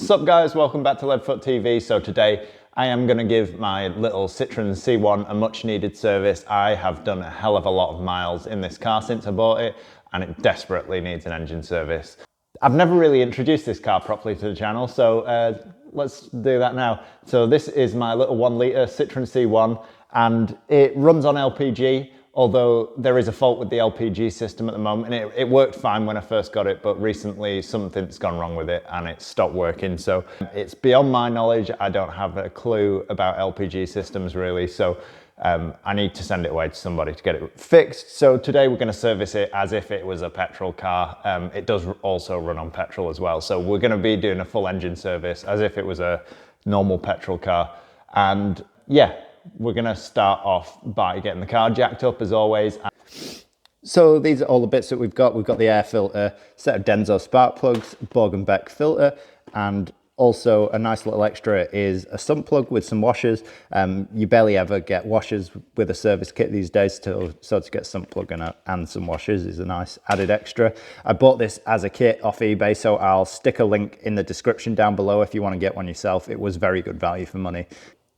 Sup guys, welcome back to LeadFoot TV. So today I am going to give my little Citroen C1 a much needed service. I have done a hell of a lot of miles in this car since I bought it and it desperately needs an engine service. I've never really introduced this car properly to the channel, so let's do that now. So this is my little 1 litre Citroen C1 and it runs on LPG. Although there is a fault with the LPG system at the moment. It worked fine when I first got it, but recently something's gone wrong with it and it stopped working. So it's beyond my knowledge. I don't have a clue about LPG systems really. So I need to send it away to somebody to get it fixed. So today we're gonna service it as if it was a petrol car. It does also run on petrol as well. So we're gonna be doing a full engine service as if it was a normal petrol car. And yeah, we're gonna start off by getting the car jacked up as always. So these are all the bits that we've got. We've got the air filter, set of Denso spark plugs, Borg and Beck filter, and also a nice little extra is a sump plug with some washers. You barely ever get washers with a service kit these days, so to get a sump plug and some washers is a nice added extra. I bought this as a kit off eBay, so I'll stick a link in the description down below if you want to get one yourself. It was very good value for money.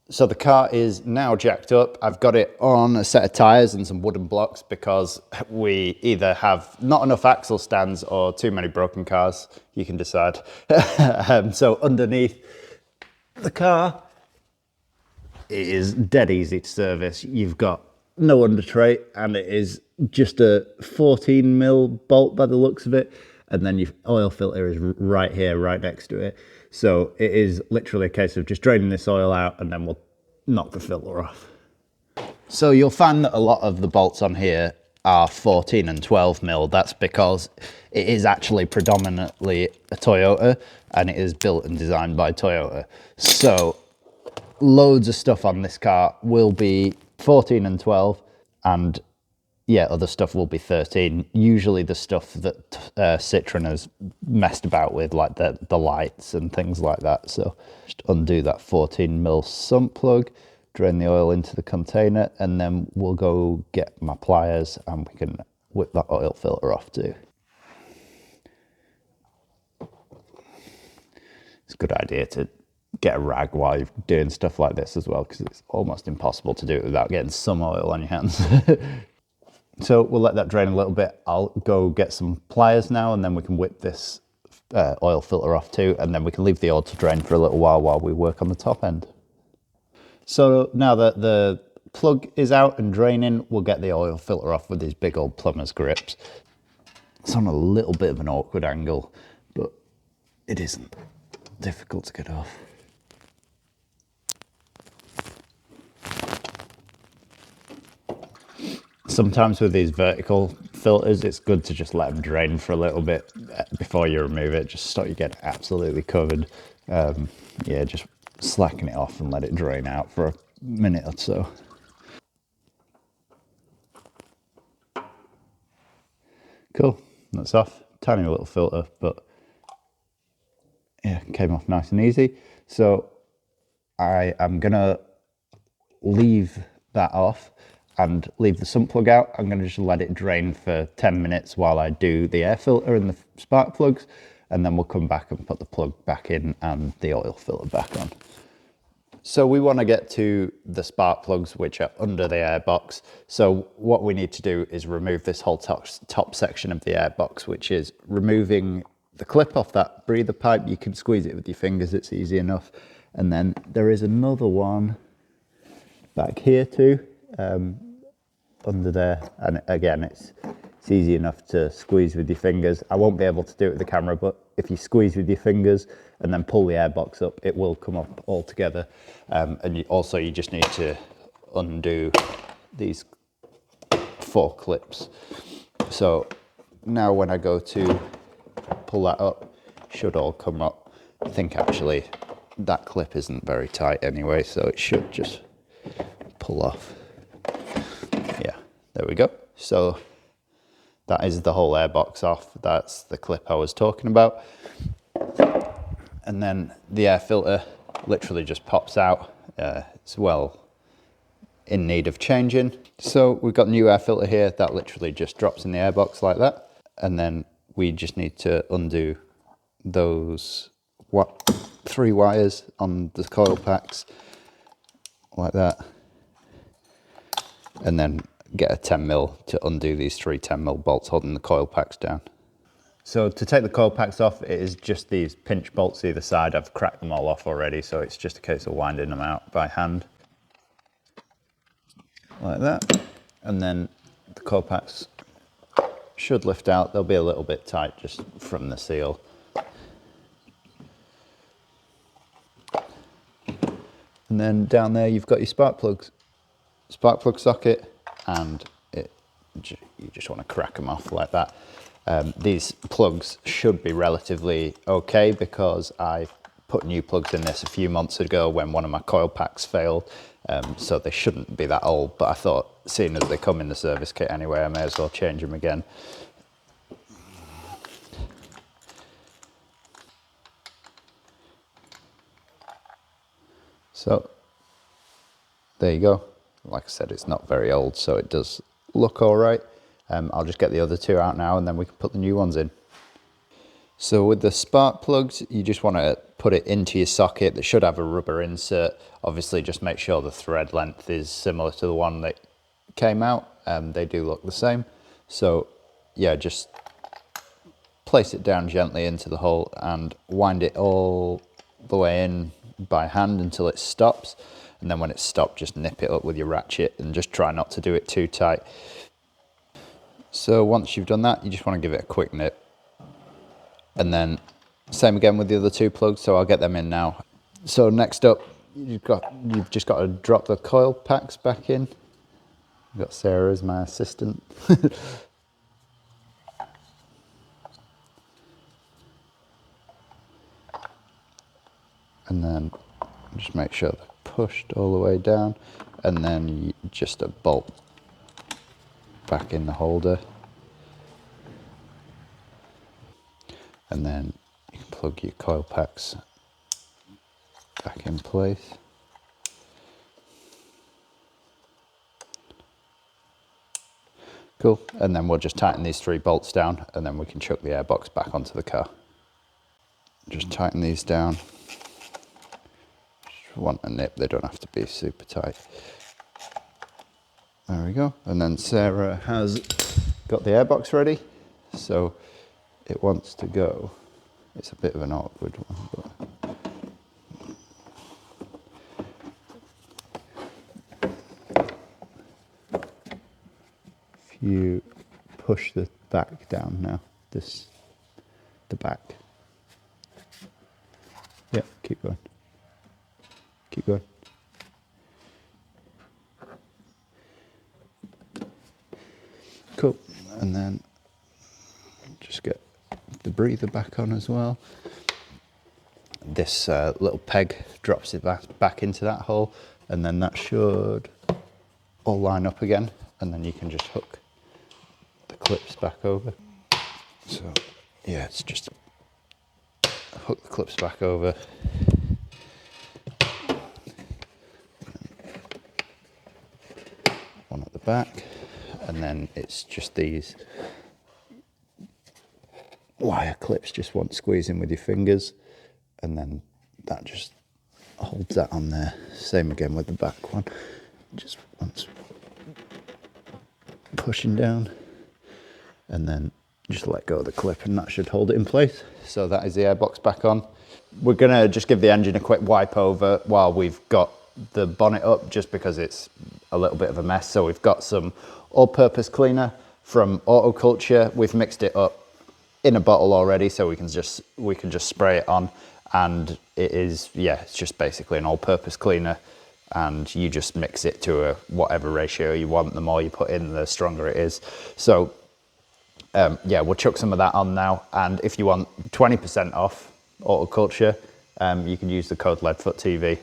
So the car is now jacked up. I've got it on a set of tyres and some wooden blocks because we either have not enough axle stands or too many broken cars. You can decide. So underneath the car, it is dead easy to service. You've got no under tray and it is just a 14mm bolt by the looks of it. And then your oil filter is right here, right next to it. So it is literally a case of just draining this oil out and then we'll knock the filter off. So you'll find that a lot of the bolts on here are 14 and 12mm. That's because it is actually predominantly a Toyota and it is built and designed by Toyota. So loads of stuff on this car will be 14 and 12 and yeah, other stuff will be 13. Usually the stuff that Citroen has messed about with, like the lights and things like that. So just undo that 14mm sump plug, drain the oil into the container, and then we'll go get my pliers and we can whip that oil filter off too. It's a good idea to get a rag while you're doing stuff like this as well, because it's almost impossible to do it without getting some oil on your hands. So we'll let that drain a little bit. I'll go get some pliers now and then we can whip this oil filter off too, and then we can leave the oil to drain for a little while we work on the top end. So now that the plug is out and draining, we'll get the oil filter off with these big old plumber's grips. It's on a little bit of an awkward angle, but it isn't difficult to get off. Sometimes with these vertical filters, it's good to just let them drain for a little bit before you remove it, just so you get absolutely covered. Yeah, just slacken it off and let it drain out for a minute or so. Cool, that's off. Tiny little filter, but yeah, came off nice and easy. So I am gonna leave that off and leave the sump plug out. I'm going to just let it drain for 10 minutes while I do the air filter and the spark plugs, and then we'll come back and put the plug back in and the oil filter back on. So we want to get to the spark plugs, which are under the air box. So what we need to do is remove this whole top section of the air box, which is removing the clip off that breather pipe. You can squeeze it with your fingers, it's easy enough. And then there is another one back here too. Under there, and again it's easy enough to squeeze with your fingers. I won't be able to do it with the camera, but if you squeeze with your fingers and then pull the airbox up, it will come up all together. And you just need to undo these 4 clips. So now when I go to pull that up, it should all come up. I think actually that clip isn't very tight anyway, so it should just pull off. There we go. So that is the whole airbox off. That's the clip I was talking about. And then the air filter literally just pops out. It's well in need of changing. So we've got new air filter here that literally just drops in the airbox like that. And then we just need to undo those 3 wires on the coil packs, like that. And then get a 10mm to undo these 3 10mm bolts holding the coil packs down. So to take the coil packs off, it is just these pinch bolts either side. I've cracked them all off already, so it's just a case of winding them out by hand. Like that. And then the coil packs should lift out. They'll be a little bit tight just from the seal. And then down there you've got your spark plug socket, and you just want to crack them off like that. These plugs should be relatively okay because I put new plugs in this a few months ago when one of my coil packs failed, so they shouldn't be that old, but I thought, seeing as they come in the service kit anyway, I may as well change them again. So there you go. Like I said, it's not very old, so it does look all right. I'll just get the other 2 out now and then we can put the new ones in. So with the spark plugs, you just want to put it into your socket. They should have a rubber insert. Obviously just make sure the thread length is similar to the one that came out. They do look the same. So yeah, just place it down gently into the hole and wind it all the way in by hand until it stops. And then when it's stopped, just nip it up with your ratchet and just try not to do it too tight. So once you've done that, you just want to give it a quick nip. And then same again with the other 2 plugs, so I'll get them in now. So next up, you've just got to drop the coil packs back in. I've got Sarah as my assistant. And then just make sure they're pushed all the way down, and then just a bolt back in the holder. And then you can plug your coil packs back in place. Cool, and then we'll just tighten these 3 bolts down and then we can chuck the airbox back onto the car. Just tighten these down. Just want a nip, they don't have to be super tight. There we go, and then Sarah has got the airbox ready, so it wants to go. It's a bit of an awkward one, but if you push the back down now, the back. Yeah, keep going. Keep going. Cool, and then just get the breather back on as well. This little peg drops it back into that hole, and then that should all line up again, and then you can just hook the clips back over. So yeah, it's just hook the clips back over. One at the back, and then it's just these wire clips just want squeezing with your fingers, and then that just holds that on there. Same again with the back one, just once pushing down, and then just let go of the clip and that should hold it in place. So that is the airbox back on. We're gonna just give the engine a quick wipe over while we've got the bonnet up, just because it's a little bit of a mess. So we've got some all-purpose cleaner from Autoculture. We've mixed it up in a bottle already, so we can just spray it on, and it is, yeah, it's just basically an all-purpose cleaner, and you just mix it to a whatever ratio you want. The more you put in, the stronger it is. So yeah, we'll chuck some of that on now, and if you want 20% off Autoculture, you can use the code LeadFootTV.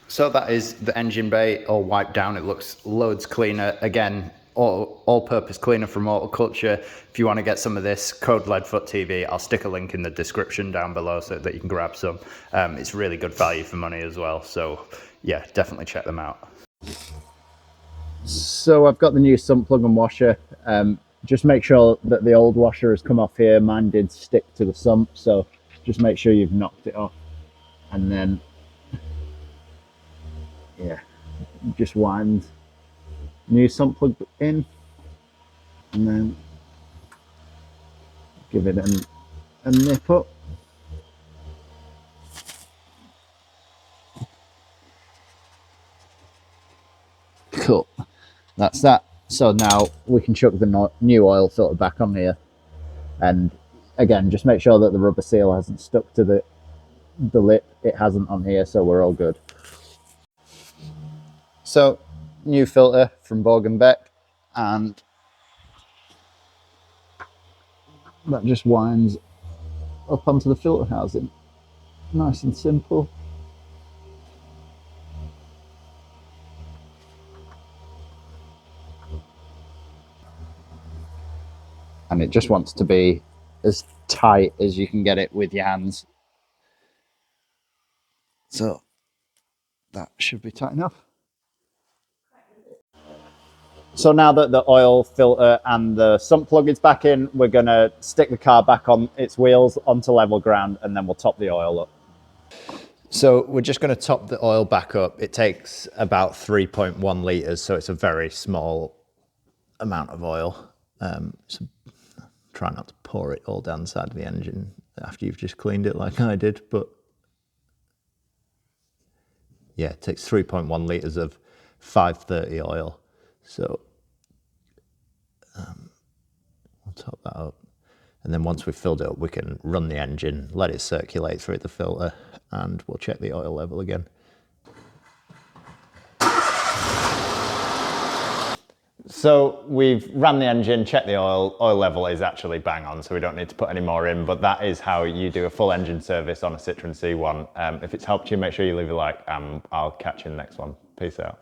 So that is the engine bay all wiped down. It looks loads cleaner. Again, all-purpose cleaner from Autoculture. If you want to get some of this, code LeadFootTV. I'll stick a link in the description down below so that you can grab some. It's really good value for money as well. So yeah, definitely check them out. So I've got the new sump plug and washer. Just make sure that the old washer has come off here. Mine did stick to the sump, so just make sure you've knocked it off. And then, yeah, just wind new sump plug in, and then give it a nip up. Cool, that's that. So now we can chuck the new oil filter back on here, and again, just make sure that the rubber seal hasn't stuck to the lip. It hasn't on here, so we're all good. So, new filter from Borg & Beck, and that just winds up onto the filter housing. Nice and simple. And it just wants to be as tight as you can get it with your hands. So that should be tight enough. So now that the oil filter and the sump plug is back in, we're going to stick the car back on its wheels onto level ground, and then we'll top the oil up. So we're just going to top the oil back up. It takes about 3.1 litres, so it's a very small amount of oil. So try not to pour it all down the side of the engine after you've just cleaned it like I did, but yeah, it takes 3.1 litres of 530 oil. So we'll top that up. And then once we've filled it up, we can run the engine, let it circulate through the filter, and we'll check the oil level again. So we've ran the engine, checked the oil level is actually bang on, so we don't need to put any more in, but that is how you do a full engine service on a Citroen C1. If it's helped you, make sure you leave a like, and I'll catch you in the next one. Peace out.